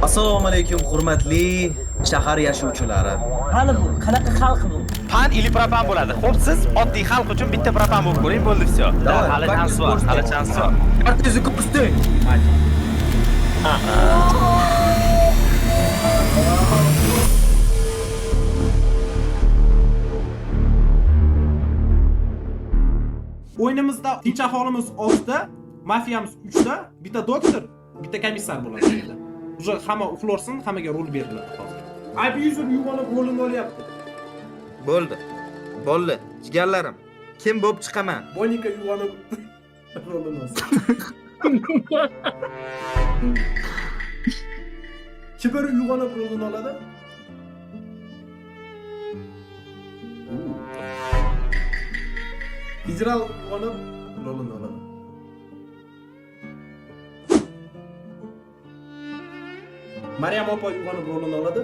Assalomu alaykum hurmatli shahar yashovchilari. Qani bu? Qanaqa xalq bu? Pan ili propan bo'ladi. Xo'p, siz oddiy xalq uchun bitta propan bo'lib ko'ring, bo'ldi всё. Давай, Hali chans bor, hali chans bor. Kartangizni ko'rsating. O'yinimizda tinch aholimiz 6 ta, mafiyamiz 3 ta, bitta doktor, bitta komissar bo'ladi endi. Uje hamma uxlorsin, hammaga rol beriladi hozir. Abuser yuvalib rolini olyapti. Bo'ldi. Bo'ldi. Jigarlarim. Kim bo'lib chiqaman? Bonika yuvalib rolini olsin. Kibir yuvalib rolini oladi. Hijral yuvalib rolini oladi. Maryam opa yuvalib rolini oladi.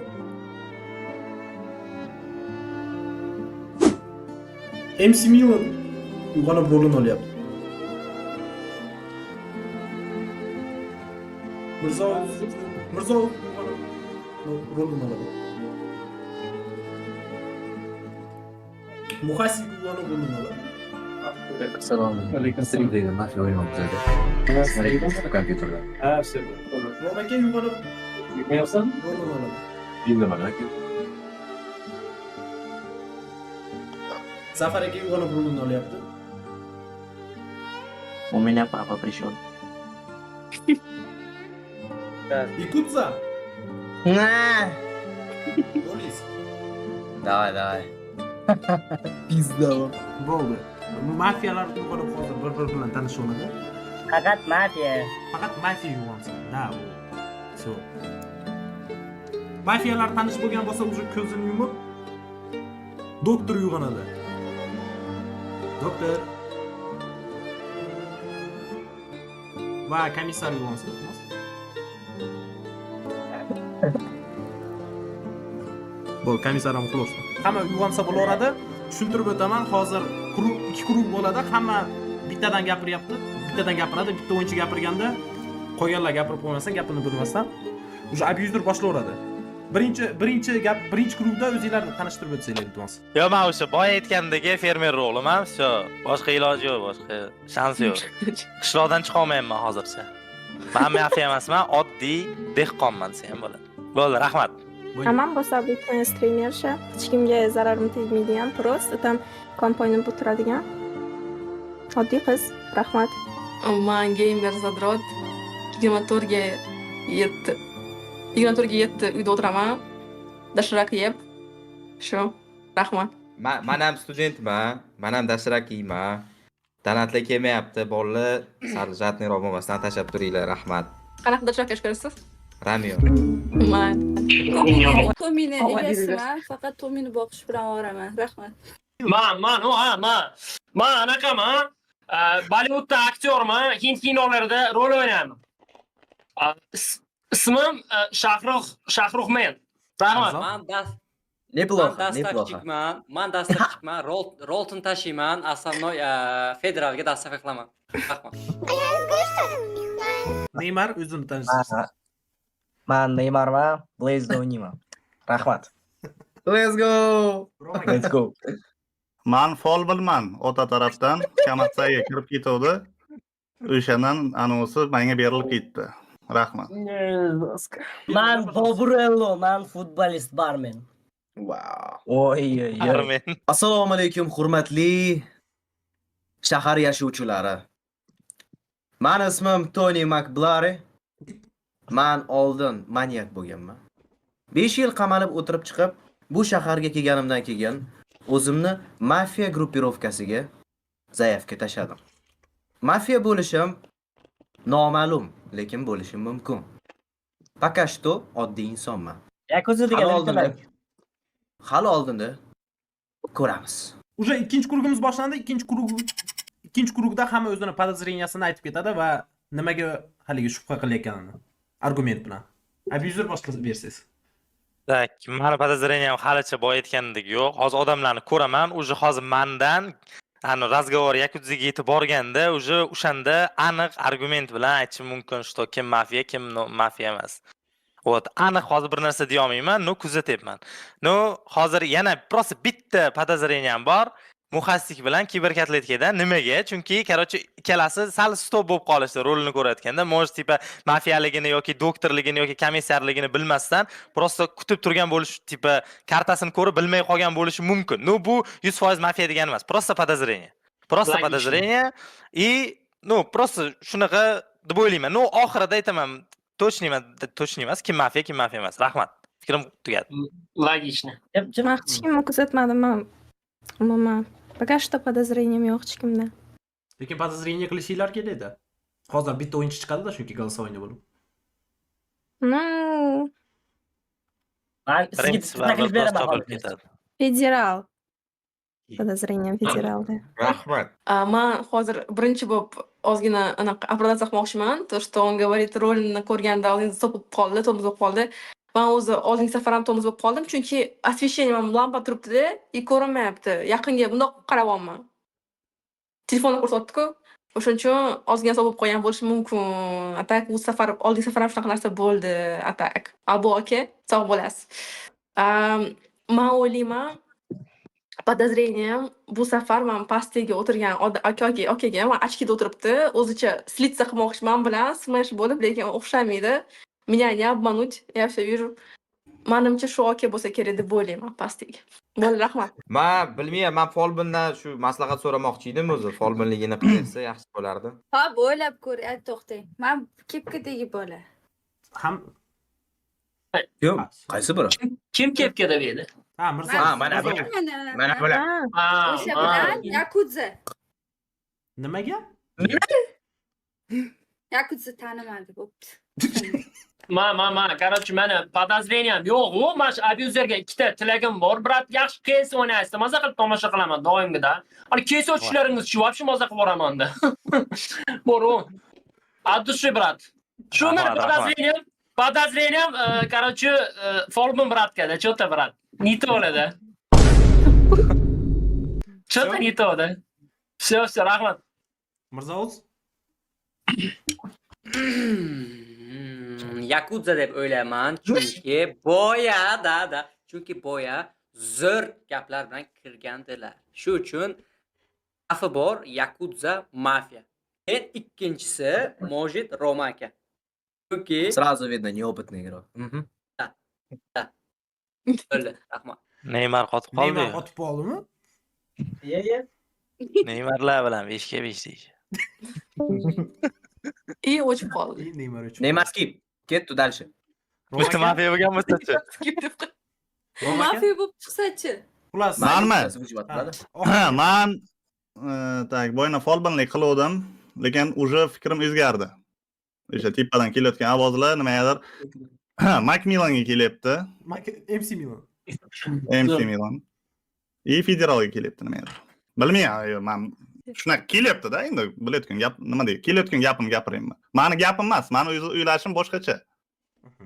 MC Milan yuvalib rolini olyapti. Mirzo yuvalib rolini oladi. Muhasib yuvalib rolini oladi. Assalomu alaykum. Streamdagi mafiya o'ynamoqda. Kompyuterda. Robaka yuvalib Yig'mayapsan? rolini oladi. Indamadi aka. Zafar aka yuvalib rolini olyapti. У меня папа пришел. Ikutza Na. Rolis. Давай. Pizda. Bo'ldi. Mafiyalar yuvalib hozir bir bilan tanishadi. Faqat mafiya. Faqat mafiya yuvansin. Da, bu. Всё. Mafiyalar tanish bo'lgan bo'lsa, уже ko'zini yumib doktor uyg'onadi. Doktor. Va komissar uyg'onsin. Bu komissar ham uxlashdi. Hamma uyg'onsa bo'laveradi. Tushuntirib o'taman, hozir ikki guruh bo'ladi. Hamma bittadan gapiryapti. Bittadan gapiradi, bitta o'yinchi gapirganda qolganlar gapirib qo'ymasa, gapini bilmasdan уже abuser boshlayveradi. Birinchi guruhda o'zingizlar tanishtirib o'tsanglar, iltimos. Yo, men o'sha boya aytgandagi fermer rolim-a, всё. Boshqa iloji yo'q, boshqa shans yo'q. Qishloqdan chiqa olmayman hozircha. Men mafiya emasman, oddiy dehqonman, sen bo'ladi. Bo'ldi, rahmat. Tamam bo'lsa bitta streamercha, hech kimga zararim tegmaydigan, просто там kompaniyani bitiradigan oddiy qiz. Rahmat. Man gamer Zadrot 24 ga 7 uyda o'tiraman. Dashraq yeb. Shu. Rahmat. Men ham studentman. Men ham dasrak yeyman. Tanatlar kelmayapti. Bolalar sarjatni ro'momasdan tashab turinglar. Rahmat. Qanaqa dashraq yesh ko'rasiz? Ramyo. Man. Tomini egasiman, faqat Tomini boqish bilan ovoraman. Rahmat. Man anaqaman. Bollivudda aktyorman, hind kinolarida rol o'ynayman. Ismim Shahruxmen. Rahmat. Neplохо. Man dastavchikman, roltin tashiyman, основной federalga dastav qilaman. Rahmat. Neymar o'zini tanishtirsin. Men Neymarman, Blaze'da o'ynayman. Rahmat. Let's go. Let's go. Man folbilman ota tarafdan kamatsaga kirib ketuvdi. O'shandan anosi menga berilib ketdi. Rahmat. Men Boburello, men futbolist barmen. Wow. Oy. Amen. Assalomu alaykum hurmatli shahar yashovchilari. Meni ismim Tony McBlary. Men oldin manyak bo'lganman. 5 yil qamalib o'tirib chiqib, bu shaharga kelganimdan keyin o'zimni mafiya gruppirovkasiga zaявка tashladim. Mafiya bo'lishim noma'lum, lekin bo'lishim mumkin. Пока что oddiy insonman. Yakuza degan Hali oldinda ko'ramiz. Уже ikkinchi guruhimiz boshlandi. Ikkinchi guruhda hamma o'zining podozreniyasini aytib ketadi va nimaga haligi shubha qilayotganini argument bilan. Abuser boshlab bersiz. Tak, meni podozreniyam halicha boya aytgandek yo'q. Hozir odamlarni ko'raman, уже hozir mendan razgovor Yakuzaga yetib borganda, o'shanda aniq argument bilan aytishim mumkin, что kim mafiya, kim mafiya emas. Вот, aniq hozir bir narsa deya olmayman, no kuzatyapman. No, hozir yana просто bitta podozreniyam bor. Muhassik bilan kiberkatletkada nimaga? Chunki, короче, ikkalasi sal stop bo'lib qolishdi rolini ko'rayotganda, может, tipa mafiyaligini yoki doktorligini yoki komissarligini bilmasdan, просто kutib turgan bo'lish, tipa kartasini ko'rib bilmay qolgan bo'lishi mumkin. No, bu 100% mafiya degani emas, просто podozrение. Просто podozrение и, no, просто shunaqa deb o'ylayman. No, oxirida aytaman, точно emas, kim mafiya emas. Rahmat. Fikrim tugadi. Logично. Man hech kimni kuzatmadim. Men umuman пока что подозрением yo'q hech kimda. Lekin podozrение qilishinglar kerak edi. Hozir bitta o'yinchi chiqadi-da, chunki голосование bo'lib. Ну, Man sizga taklif beraman hozir. federal. Подозрением federalda. Rahmat. Man hozir birinchi bo'lib ozgina anaqa оправдаться qilmoqchiman. То, что он говорит, rolini ko'rganda oldingiz topib qoldi, tormoz bo'lib qoldi. Men o'zi oldingi safar ham tormoz bo'lib qoldim, chunki освещение ham lampa turibdi-da, ko'rinmayapti. Yaqinga bundoq qarayapman. Telefonni ko'rsatdi-ku. O'shuning uchun ozgina so'rab qo'ygan bo'lishi mumkin. Atak bu safar oldingi safar ham shunaqa narsa bo'ldi, atak. Albo aka, sog' bo'lasiz. Men o'ylayman, подозрение bu safar men pastdagi o'tirgan akaga men ochkida o'tiribdi, o'zicha slitsa qilmoqchi men bilan smash bo'lib, lekin o'xshamaydi. Меня не обмануть, я все вижу. Menimcha shu aka bo'lsa kerak deb o'ylayman pastdagi. Bo'ldi, rahmat. Men bilmayman, men folbindan shu maslahat so'ramoqchi edim o'zi. Folbinligini qilsa yaxshi bo'lardi. Ha, o'ylab ko'r, to'xtang. Men kepkadagi bola. Ham Yo'q, qaysi biri? Kim kepkada edi? ha, Mirzo. Ha, mana bu. Mana bular. O'sha bilan Yakudza. Nimaga? Yakudza tanimadi, bo'pti. Короче, meni podozreniyam yo'q-ku. Mana shu abyuzerga ikkita tilagim bor. Brat, yaxshi kes o'ynaysiz. Maza qilib tomosha qilaman doimgida. Ani kes o'tishlaringiz shu, вообще maza qilib boraman-da. Boru. Addushi, brat. Shu meni podozreniyam, короче, folbin bratkada, cho'ta brat. Не то, да? Что-то не то, да? Все, rahmat. Mirzo-o'z? Yakudza deb o'ylayman, chunki boya, chunki boya zo'r gaplar bilan kirgandilar. Shu uchun xavfi bor Yakudza mafiya. Keyin ikkinchisi Mojid Roma aka. Chunki Сразу видно неопытный игрок. bo'ldi, rahmat. Neymar qotib qoldi. Neymar qotib qoldimi? Ye. Neymarlar bilan 5 ga 5 deydi. И o'chib qoldi. Neymar uchun. Neymar skip. Ketdi дальше. Bitta mafiya bo'lgan bo'lsa-chi. Mafiya bo'lib chiqsa-chi? Xullas, man tak boyna folbinlik qiluvdim, lekin уже fikrim o'zgardi. O'sha tepadan kelayotgan ovozlar nimadir Macmillanga kelyapti. MC Milan. MC Milan. Federalga kelyapti nimadir. Bilmayman, men shunaqa kelyapti-da, endi bilayotgan gap nima deydi? Kelayotgan gapimni gapirayman. Meni gapim emas, meni o'ylashim boshqacha.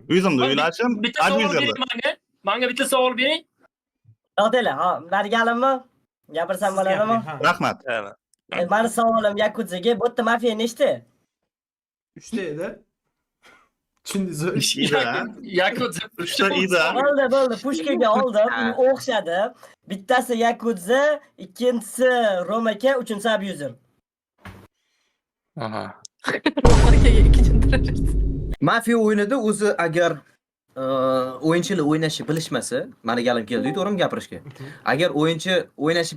O'zimni o'ylashim Bitta menga bitta savol bering. To'xtanglar, ha, berganimmi? Gapirsam bo'ladimi? Rahmat. Meni savolim Yakudzaga, bu yerda mafiya nechta? 3 ta edi. Tushundingiz? Yakudza Bo'ldi, pushkaga oldim, o'xshadi. Bittasi Yakudza, ikkinchisi Romaka, uchinchisi abuzer. Aha. Romakaga ikkinchi darajasi. Mafiya o'yinida o'zi agar o'yinchilar o'ynashni bilishmasa, meni galim keldi, to'g'rimi gapirishga. Agar o'yinchi o'ynashni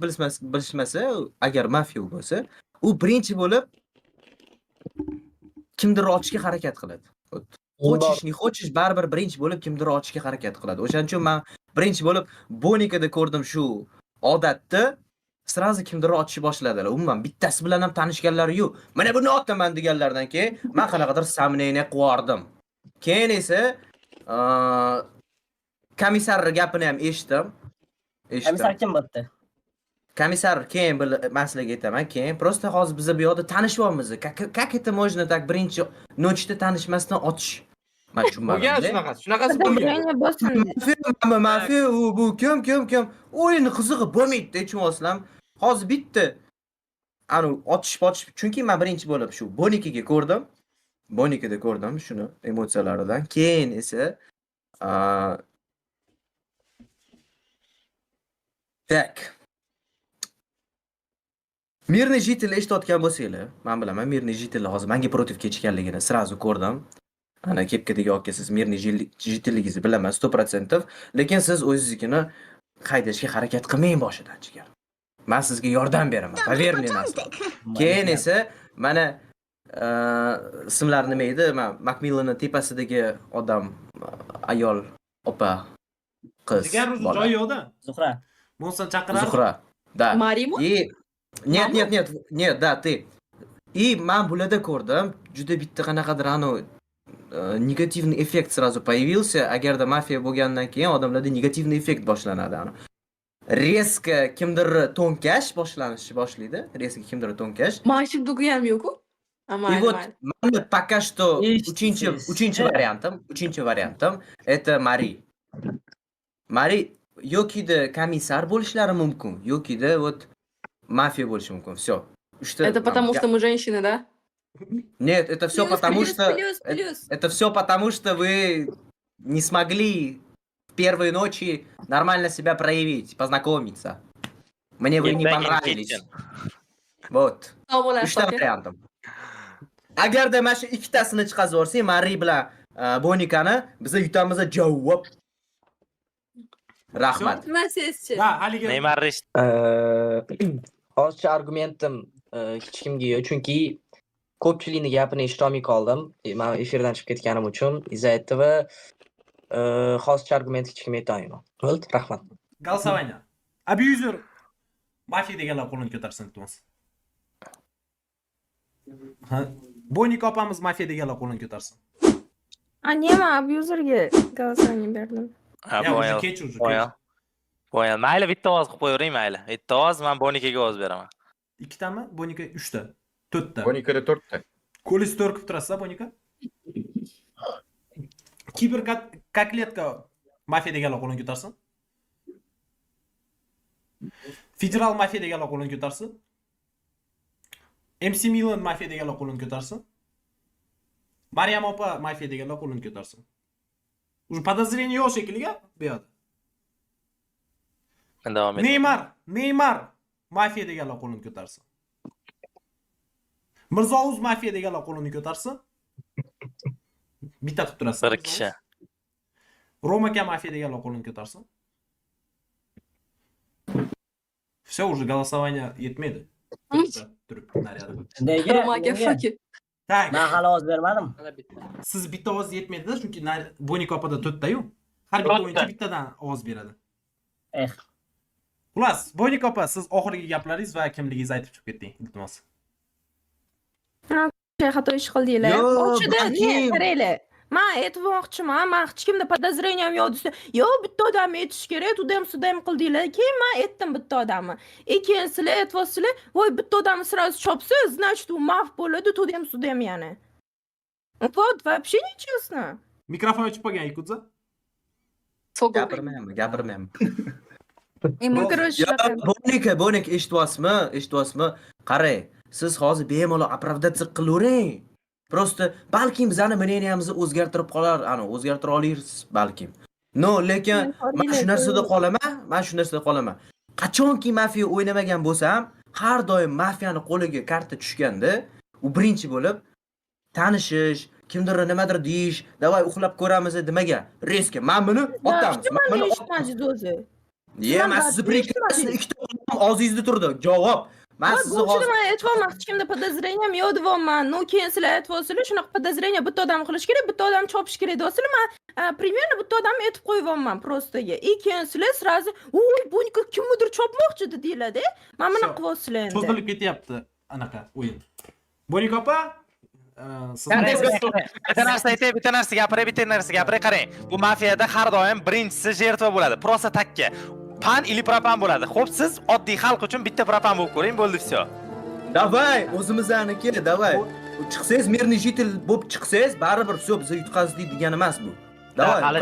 bilishmasa, agar mafiya bo'lsa, u birinchi bo'lib kimdir ochishga harakat qiladi. Xo'chish baribir birinchi bo'lib kimdir ochishga harakat qiladi. O'shaning uchun men birinchi bo'lib Bonikada ko'rdim shu odatni, sразу kimdir ochishni boshladilar. Umuman bittasi bilan ham tanishganlari yo'q. Mana buni otaman deganlardan keyin men qanaqadir samniyni qiyordim. Keyin esa komissar gapini ham eshitdim. Komissar kim bo'ldi? Komissar keyin masalaga aytaman, keyin просто hozir biz bu yoqda tanishyapmiz. Как это можно так birinchi nochda tanishmasdan otish? Men tushunmadim. Bo'lgan shunaqasi bo'lgan. Mafiya bu kim? O'yinni qizig'i bo'lmaydi dechmo'slam. Hozir bitta otish chunki men birinchi bo'lib shu Bonikiga ko'rdim. Bonikada ko'rdim shuni emotsiyalaridan. Keyin esa tak. Mirni Jitel eshitayotgan bo'lsanglar, men bilaman Mirni Jitel hozir menga protiv kechganligini srazu ko'rdim. Ana kepkadagi aka siz Mirni Jitelligingizni bilaman 100%, lekin siz o'zingiznikini haydashga harakat qilmang boshidan jigar. Men sizga yordam beraman. Поверьте narsa. Keyin esa mana ismlari nima edi? Men Macmillanning tepasidagi odam, ayol, opa, qiz. Jigar joyi yo'qda. Zuhra. Bo'lsa chaqiradi. Zuhra. Да. Marimo? Нет, да, ты. И men bularda ko'rdim, juda bitta qanaqadir negativniy effekt sразу появился. Agarda mafiya bo'lgandan keyin odamlarda negativniy effekt boshlanadi. Резко kimdir to'nkash boshlaydi. Резко kimdir to'nkash. Mashib dugu ham yo'q-ku. И вот mani пока что uchinchi variantim это Mari. Mari yokida komissar bo'lishlari mumkin, yokida вот mafiya bo'lishi mumkin. Всё. Это потому что мы женщины, да? Нет, это все потому что плюс. это все потому что вы не смогли в первые ночи нормально себя проявить, познакомиться. Мне вы не понравились. Вот. Uchta variantim. Agarda mana shu ikkitasini chiqazib yuborsang, Mari bilan Bonikani biza yutamiz javob. Rahmat. Sizchi? Ha, haligi Neymar Hozircha argumentim hech kimga yo'q, chunki ko'pchilikning gapini eshitolmay qoldim. Men efirdan chiqib ketganim uchun из-за этого hozircha argument hech kimga aytolmayman. Bo'ldi, rahmat. Голосование. Abuser mafiya deganlar qo'lini ko'tarsin iltimos. Ha, Bonik opamiz mafiya deganlar qo'lini ko'tarsin. Men abuserga голосование berdim. Ha, bo'yal. Mayli bitta ovoz qilib qo'yavering, mayli. Bitta ovoz, men Bonikaga ovoz beraman. Ikkitami? Bonika 3 ta. 4 ta. Bonikada 4 ta. Ko'lis 4 qilib turasiz, Bonika? Kiber kokletka mafiya deganlar qo'lini ko'tarsin. Federal mafiya deganlar qo'lini ko'tarsin. MC Milan mafiya deganlar qo'lini ko'tarsin. Maryam opa mafiya deganlar qo'lini ko'tarsin. Уже подозрение yo'q shekilliga bu yerda. Davom et. Neymar mafiya deganlar qo'lini ko'tarsin. Mirzouz mafiya deganlar qo'lini ko'tarsin. Bitta qilib turasiz. Bir kishi. Romaka mafiya deganlar qo'lini ko'tarsin. Все, уже голосование yetmaydi. Turib naryoqda. Nega? Romaga shoki. Tak. Men hali ovoz bermadim. Siz bitta ovoz yetmaydi-da, chunki Bonik opada 4 ta-yu. Har bitta o'yinchi bittadan ovoz beradi. Xullas, Bonik opa, siz oxirgi gaplaringiz va kimligingizni aytib chiqib keting, iltimos. Xato ish qildinglar. Boshida qaranglar. Men aytmoqchiman, men hech kimda podozreniyam yo'q desa, yo'q bitta odamni aytish kerak, tudam sudam qildinglar. Keyin men aytdim bitta odamni. Keyin sizlar aytyapsizlar, voy bitta odamni sразу chopsa, значит, u maf bo'ladi, tudam sudam yana. Вот, вообще нечестно. Mikrofon ochib qo'ygan Yakudza. Gapirmayman. Bonik eshityapsizmi? Qarang, siz hozir bemalol оправдаться qilavering. Просто balkim bizani мнениemizni o'zgartirib qolar, o'zgartira olasiz balkim. No, lekin men shu narsada qolaman. Qachonki mafiya o'ynamagan bo'lsam, har doim mafiyani qo'liga karta tushganda, u birinchi bo'lib tanishish, kimdir nimadir deyish, davay uxlab ko'ramiz demagan. Reska, men buni otamiz. Men eshitmadim o'zi. Men sizni prekrasni ikkita og'zingizda turdi. Javob. Men sizni hozir aytmoqchiman, hech kimda podozreniyam yo'q deyapman. No, keyin sizlar aytyapsizlar, shunaqa podozreniya bitta odam qilish kerak, bitta odam chopish kerak deyapsizlar. Men примерно bitta odamni aytib qo'yyapman prostoga. Keyin sizlar sразу, "Voy, Bonika kimnidir chopmoqchi" dedinglar-da. Men buni qilyapsizlar endi. Cho'zilib ketyapti anaqa o'yin. Bonik opa, bitta narsa gapiray, qarang. Bu mafiyada har doim birinchisi jertva bo'ladi. Prosta takka. Pan ili propan bo'ladi. Xo'p, siz oddiy xalq uchun bitta propan bo'lib ko'ring, bo'ldi всё. Davay, o'zimizniki, davay. Chiqsangiz, Mirni Jitel bo'lib chiqsangiz, baribir всё biz yutqazdik degani emas bu. Davay, hali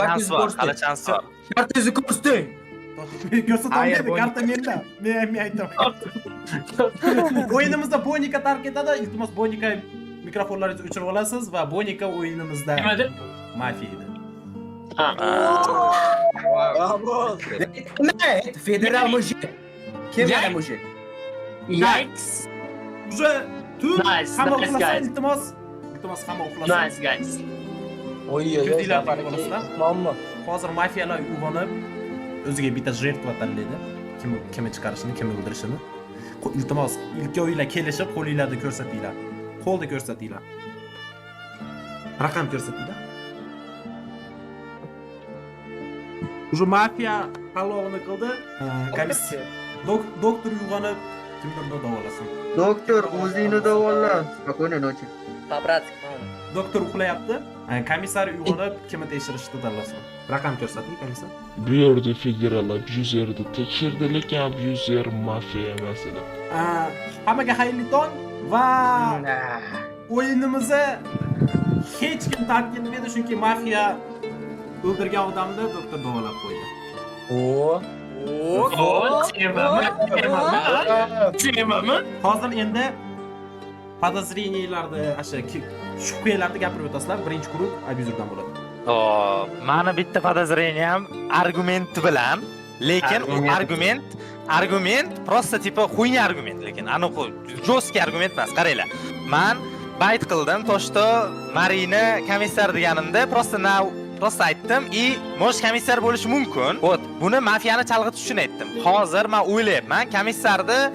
chans bor. Kartangizni ko'rsating. Ko'rsatolmaydi, karta menda. Men aytaman. O'yinimizda Bonika tark etadi, iltimos Bonika mikrofonlaringizni o'chirib olasiz va Bonika o'yinimizda Nima edi? mafiya edi. Ha. Nima? Federal mujik. Kim yana mujik? Yikes. Уже tun Nice, hamma nice, uxlasa, guys. iltimos hamma uxlasin. Nice guys. Ko'zinglar uxlasizlar. Hozir mafiyalar uyg'onib o'ziga bitta жертва tanlaydi. Kimni chiqarishini, kimni o'ldirishini. Iltimos, ikkovinglar kelishib qo'linglarni ko'rsatinglar. Qo'lni ko'rsatinglar. Raqam ko'rsatinglar. Уже mafiya palovni qildi. Komissiya. Doktor uyg'onib kimdir davolasin. Doktor, o'zingni davola. Spokойной ночи. Doktor uxlayapti. Komissar uyg'onib kimni tekshirishni tanlasin. Raqam ko'rsating, komissar. Bu yerda federal abyuzerni tekshirdi, lekin abyuzer mafiya emas edi. Hammaga xayrli tong va o'yinimizni hech kim tark etmaydi, chunki mafiya o'ldirgan odamni doktor davolab qo'ydi. Hozir endi podozreniyalarni, shubhalarni gapirib o'tasizlar. Birinchi guruh abyuzerdan bo'ladi. Mani bitta podozreniyam argumenti bilan, lekin u argument просто типа хуйня argument, lekin aniq жесткий argument emas. Qaranglar. Men bayt qildim, toshto Marina komissar deganimda просто aytdim и mosh komissar bo'lishi mumkin. Вот, buni mafiyani chalg'itish uchun aytdim. Hozir men o'ylayapman,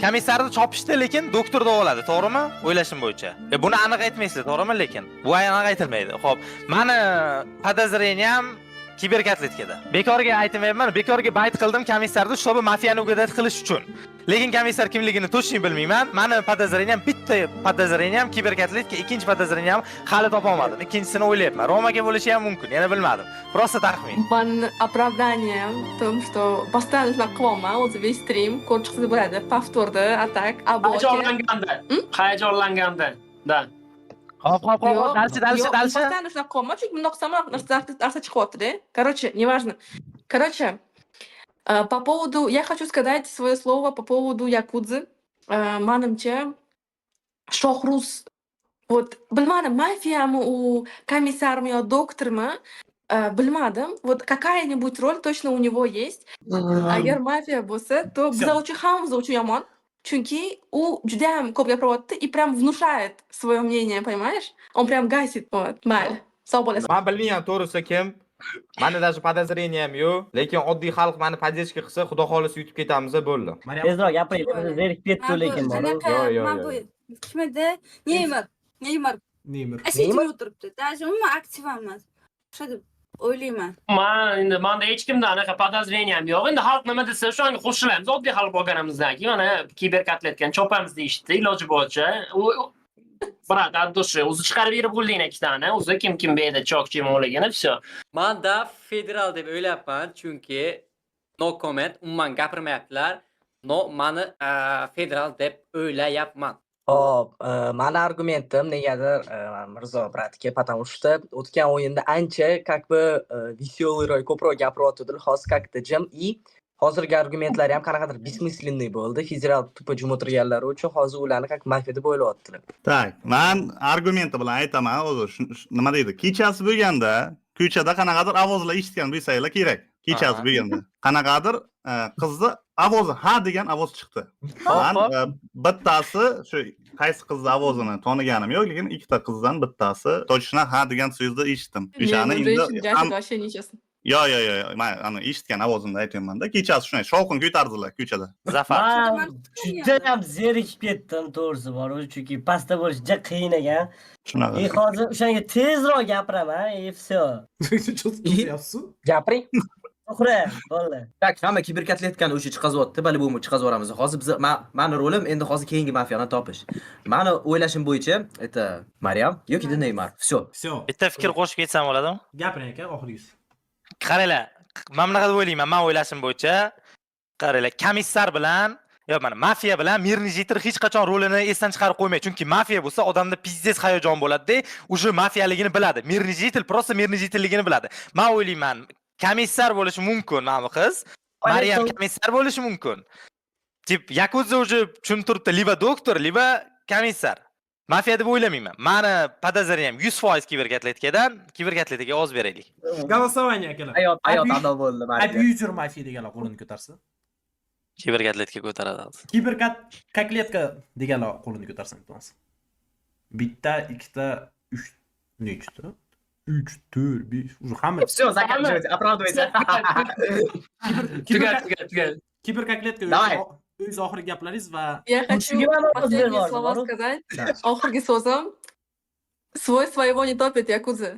komissarni chopishdi, lekin doktor davoladi, to'g'rimi? O'ylashim bo'yicha. Buni aniq aytmaysizlar, to'g'rimi? Lekin bu aniq aytilmaydi. Xo'p, meni podozreniyam kiberkatletkada. Bekorga aytmayapman, bekorga bayt qildim komissarni, чтобы mafiyani ugadat qilish uchun. Lekin komissar kimligini точно bilmayman. Meni podozreniyam bitta podozreniyam kiberkatletka, ikkinchi podozreniyam hali topa olmadim. Ikkinchisini o'ylayapman. Romaga bo'lishi ham mumkin, yana bilmadim. Просто taxmin. Mani оправданием в том, что постоянно shunaqa qilyapman, o'zi весь stream ko'rib chiqsangiz bo'ladi. Повторda, atak, aboke. Hayajonlanganda. Da. Hop, dalchi. Постоянно shunaqa qilyapman, chunki bundoq qilsam narsa chiqyapti-da. Короче, неважно. Короче, по поводу, я хочу сказать свое слово по поводу Якудзы. Manimcha, Shohruz, вот, bilmadim, mafiyami u komissarmi yo doktormi, bilmadim. Вот какая-нибудь роль точно у него есть. Agar mafiya bo'lsa, то bizlar uchun hammamiz uchun yomon. Chunki u juda ham ko'p gapiryapti и прям внушает свое мнение, понимаешь? Он прям гасит, вот, mayli. Sog' bo'lasiz. Men bilmayman to'g'risi kim. Mani даже podozreniyam yo'q, lekin oddiy xalq meni podдержка qilsa, xudo xolisa yutib ketamiz bo'ldi. Tezroq gapiring, zerikib ketdi lekin bor. Kim edi? Neymar. Ashitib o'tiribdi. Даже umuman aktiv emas. O'sha deb o'ylayman. Manda hech kimda anaqa podozreniyam yo'q. Endi xalq nima desa, o'shanga qo'shilamiz. Oddiy xalq bo'lganimizdan keyin mana kiberkatletgan chopamiz deyishdi, iloji bo'yicha. Brat, addushi, o'zi chiqarib berib bo'lding ikkitani. O'zi kim berdi chokchimoligini, всё. Manda federal deb o'ylayapman, chunki no comment, umuman gapirmayaptilar. Mani federal deb o'ylayapman. Hop, mani argumentim negadir Mirzo bratga, потому что o'tgan o'yinda ancha как бы веселыйroq ko'proq gapiryotdi, hozir как-то jim и hozirgi argumentlari ham qanaqadir бессмысленный bo'ldi. Federal tupa jum o'tirganlari uchun hozir ularni как mafiya deb o'ylayaptilar. Tak, men argumenti bilan aytaman, o'zi nima deydi? Kechasi bo'lganda, ko'chada qanaqadir ovozlar eshitgan bo'lsanglar kerak. Kechasi bo'lganda. Qanaqadir qizni ovozi ha degan ovoz chiqdi. Men bittasi shu qaysi qizni ovozini toniganim yo'q, lekin ikkita qizdan bittasi точно ha degan so'zni eshitdim. O'shani endi Yo, men ana eshitgan ovozimni aytyapman-da. Kechasi shunday shovqin ko'tardilar ko'chada. Zafar. Juda ham zerikib ketdim, to'g'risi bor, chunki pastda bo'lish juda qiyin ekan. Shunaqa. Hozir o'shanga tezroq gapiraman, всё. Gapiring. To'g'ri, bo'ldi. Tak, hamma kiberkatletgan o'sha chiqazyapti, bali bo'lmi chiqazyoramiz. Hozir biz meni rolim endi hozir keyingi mafiyani topish. Meni o'ylashim bo'yicha, это Maryam yoki Neymar. Всё. Bitta fikr qo'shib ketsam bo'ladimi? Gapiring aka, oxirgisi. Qaranglar, men bunaqa deb o'ylayman, men o'ylashim bo'yicha, qaranglar, komissar bilan mana mafiya bilan Mirnijitr hech qachon rolini esdan chiqarib qo'ymaydi. Chunki mafiya bo'lsa, odamda pizdes hayajon bo'ladi-da, o'sha mafiyaligini biladi. Mirnijitr просто Mirnijitrligini biladi. Men o'ylayman, komissar bo'lishi mumkin, mana qiz. Maryam komissar bo'lishi mumkin. Tip Yakudza уже tushunib turibdi, liba doktor, liba komissar. Mafiya deb o'ylamayman. Mani podozrением 100% kibergatletkadan, kibergatletga ovoz beraylik. Голосование akalar. Hayot ado bo'ldi Mariya. Abuser mafiya deganlar qo'lini ko'tarsin. Kibergatletga ko'taradi hozir. Kiberkotletka deganlar qo'lini ko'tarsin iltimos. Bitta, ikkita, 3 nechta? 3, 4, 5. Уже hamma. Всё, заканчивайте, оправдывайте. Tugat. Kiberkotletka Давай. o'z oxirgi gaplaringiz va Я хочу последние слова сказать. Oxirgi so'zim. Свой своего не topит, Якудза.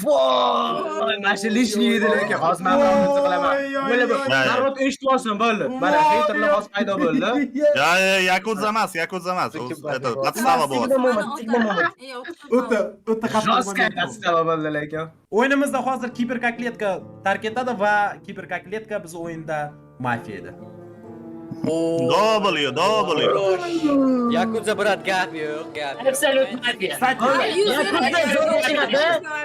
Voy, mana shu lishniy edi lekin hozir men buni qilaman. Mana bu narod eshitib olsin bo'ldi. Mana haterlar hozir paydo bo'ldi. Yakudza emas. Это подстава была. O'ta Жесткая подстава bo'ldi lekin. O'yinimizda hozir kiberkotletka tark etadi va kiberkotletka biz o'yinda mafiya edi. W. Yakudza brat gap yo'q, gap yo'q. Absolut mafiya.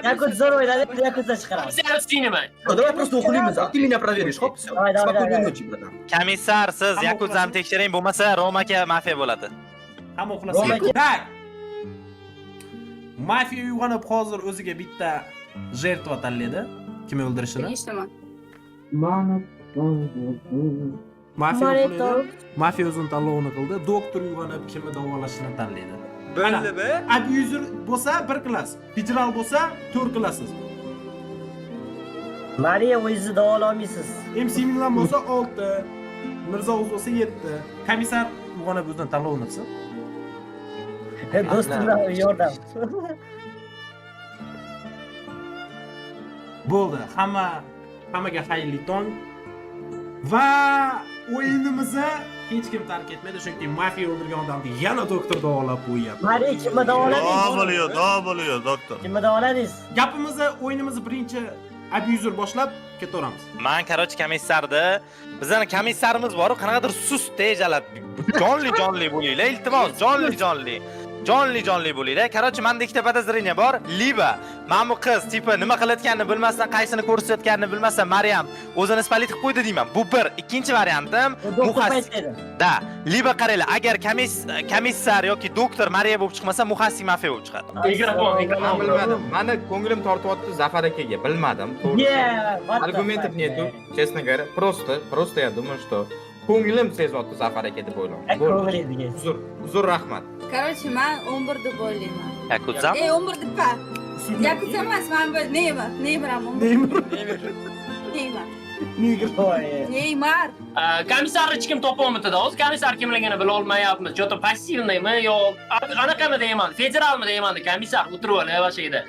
Yakudza zo'r o'yladi, Yakudza chiqaradi. Absolut sinaman. Давай просто ухлимыз, а ты меня проверишь, хоп, всё. Спокойной ночи, братан. Komissar, siz Yakudzani tekshiring, bo'lmasa Roma aka mafiya bo'ladi. Hamma uxlasin. Tak. Mafiya uyg'onib hozir o'ziga bitta jertva tanlaydi. Kim o'ldirishini? Eshitaman. Mafiya o'zini tanlovini qildi. Doktor uyg'onib kimni davolashini tanlaydi. Bo'ldimi? Abuser bo'lsa 1 klass, federal bo'lsa 4 klassiz. Mariya o'zingizni davololmaysiz. MC Milan bo'lsa 6, Mirzo bo'lsa 7. Komissar uyg'onib o'zidan tanlovini qilsin. Do'stimlar yordam. Bo'ldi. Hammaga xayrli tong. Va o'yinimizni hech kim tark etmaydi, chunki mafiya o'ldirgan odamni yana doktor davolab qo'yyapti. Mariya kimni davoladingiz? doktor. Kimni davoladingiz? Gapimizni, o'yinimizni birinchi abuzer boshlab ketaveramiz. Men qarochi komissarda, bizning komissarimiz bor, qanaqadir sust tejalab, jonli bo'linglar, iltimos, jonli bo'linglar. Qarochi menda ikkita podozreniya bor. Liba, men bu qiz tipi nima qilayotganini bilmasdan, qaysini ko'rsatayotganini bilmasdan Maryam o'zini ispalit qilib qo'ydi deyman. Bu bir. Ikkinchi variantim muhassis. Da, liba qaranglar, agar komissar yoki doktor Mariya bo'lib chiqmasa, muhassis mafiya bo'lib chiqadi. Mikrofon. Bilmadim. Meni ko'nglim tortyapti Zafar akaga. Bilmadim. Аргументов нету, честно говоря. Просто я думаю, что ko'nglim sezyapti Zafar aka deb o'ylayman. Uzr, rahmat. Короче, men 11 deb o'ylayman. Yakudza? 11 deb pa. Yakudza emas, men bu Neymar. Komissarni hech kim topolmaydi. Hozir komissar kimligini bila olmayapmiz. Jo'ta passivnimi yo anaqami deyman, federalmi deyman, komissar o'tirib olay boshlaydi.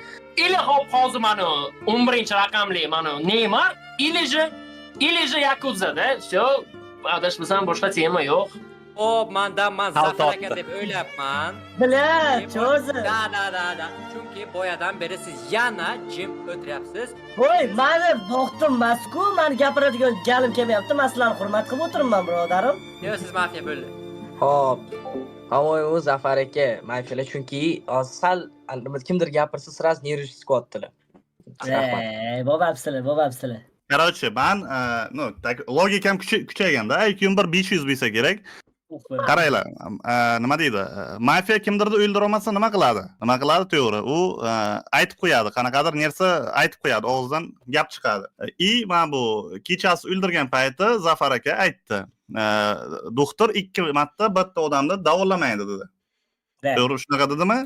Или hozir mana 11-raqamli mana Neymar, или же Yakudza-da. Всё, adashmasam boshqa tema yo'q. Hop, man Zafar aka deb o'ylabman. Cho'zi. Da. Chunki boyadan beri siz yana jim o'tiryapsiz. Voy, meni vaqtim emas-ku, men gapiradigan galim kelmayapti. Men sizlarni hurmat qilib o'tiribman, birodarim. Yo, siz mafiya bo'ldi. Hop. Havoy u Zafar aka mafiyalar, chunki sal kimdir gapirsa sraz nervsiz qilyaptilar. Bo'papsizlar. Qarochi, men logikam kuchayganda, IQ'm bir 500 bo'lsa kerak. Qaranglar, nima deydi? Mafiya kimdirni o'ldira olmasa nima qiladi? To'g'ri. U aytib qo'yadi, qanaqadir narsa aytib qo'yadi, og'zidan gap chiqadi. Men bu kechasi o'ldirgan payti Zafar aka aytdi. Doktor 2 marta bitta odamni davolamaydi dedi. To'g'ri, shunaqa dedimi?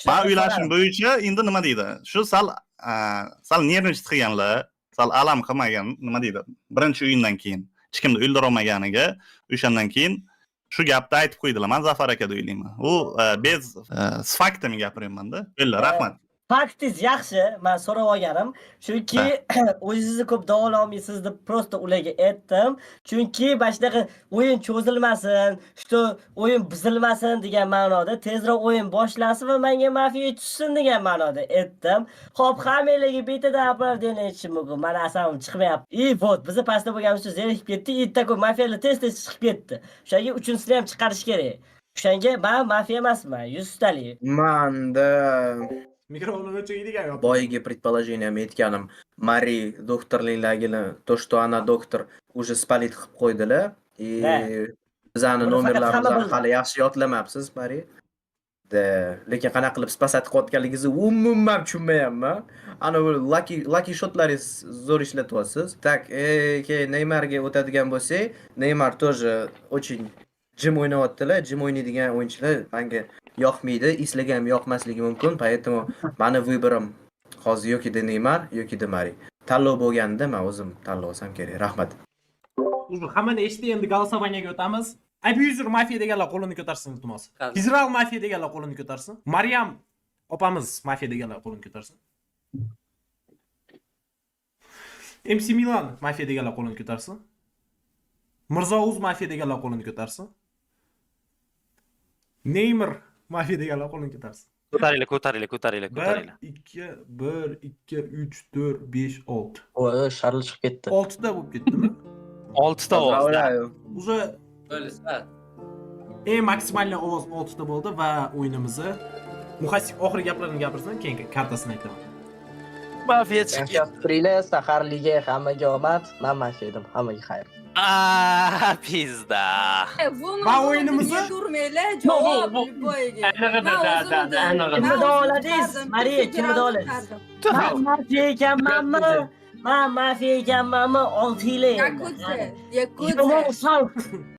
Men o'ylashim bo'yicha endi nima deydi? Shu sal nervnичать qilganlar, sal alam qilmagan, nima deydi? Birinchi o'yindan keyin hech kimni o'ldira olmaganiga, o'shandan keyin shu gapni aytib qo'ydilar. Men Zafar aka deb o'ylayman. U bez faktimi gapiryapman-da. Rahmat. Faktingiz yaxshi, men so'rab olganim, chunki o'zingizni ko'p davolay olmaysiz deb prosta ularga aytdim. Chunki bashdaqa o'yin cho'zilmasin, shu o'yin buzilmasin degan ma'noda tezroq o'yin boshlansin va menga mafiya tushsin degan ma'noda aytdim. Xo'p, hammalarga bitada opravdaniya aytishim mumkin. Mana asabim chiqmayapti. Vot, bizni pastda bo'lganimiz uchun zerikib ketdi. Ittaku mafiyalar tez chiqib ketdi. O'shanga uchinchisini ham chiqarish kerak. O'shanga men mafiya emasman, 100 talik. Manda Mikrofonni o'chiradigan yo'q. boyagi предположением aytganim, Mari doktorlikligini, to что она доктор уже spalit qilib qo'ydilar. Bizani nomerlarimizni hali yaxshi yodlamabsiz, Mari. lekin qanaqa qilib spasat qilayotganligingizni umuman tushunmayapman. Ana bu lucky shotlaringiz zo'r ishlatyapsiz. Tak, keyin Neymarga o'tadigan bo'lsak, Neymar тоже очень jim o'ynayaptilar. Jim o'ynaydigan o'yinchilar menga yoqmaydi, eslagam yoqmasligi mumkin. Поэтому meni vyborim hozir yoki Neymar yoki Mari. Tanlov bo'lganda men o'zim tanlov olsam kerak. Rahmat. Uzr, hammani eshitdi, endi голосованиеga o'tamiz. Abuser mafiya deganlar qo'lini ko'tarsin iltimos. Federal mafiya deganlar qo'lini ko'tarsin. Maryam opamiz mafiya deganlar qo'lini ko'tarsin. MC Milan mafiya deganlar qo'lini ko'tarsin. Mirzouz mafiya deganlar qo'lini ko'tarsin. Neymar mafiya deganlar qo'lini ko'tarsin. Ko'taringlar. 1 2 3 4 5 6. Voy, sharl chiqib ketdi. 6 ta bo'lib ketdimi? 6 ta ovoz. O'zi Bo'lsa. eng maksimal ovoz 6 ta bo'ldi va o'yinimizni Muhassib oxirgi gaplarini gapirsin, keyin kartasini aytaman. Mafiya chiqdi. Prillar, saharliga hammaga omad. Men mafiya edim, hammaga xayr. Pizda. Va o'yinimizni Turmaylar, javob boyga. Kimni davoladingiz? Mariya, kimni davoladingiz? Men mafiya ekanmanmi? Men mafiya ekanmanmi? 6 yil. Yakutcha.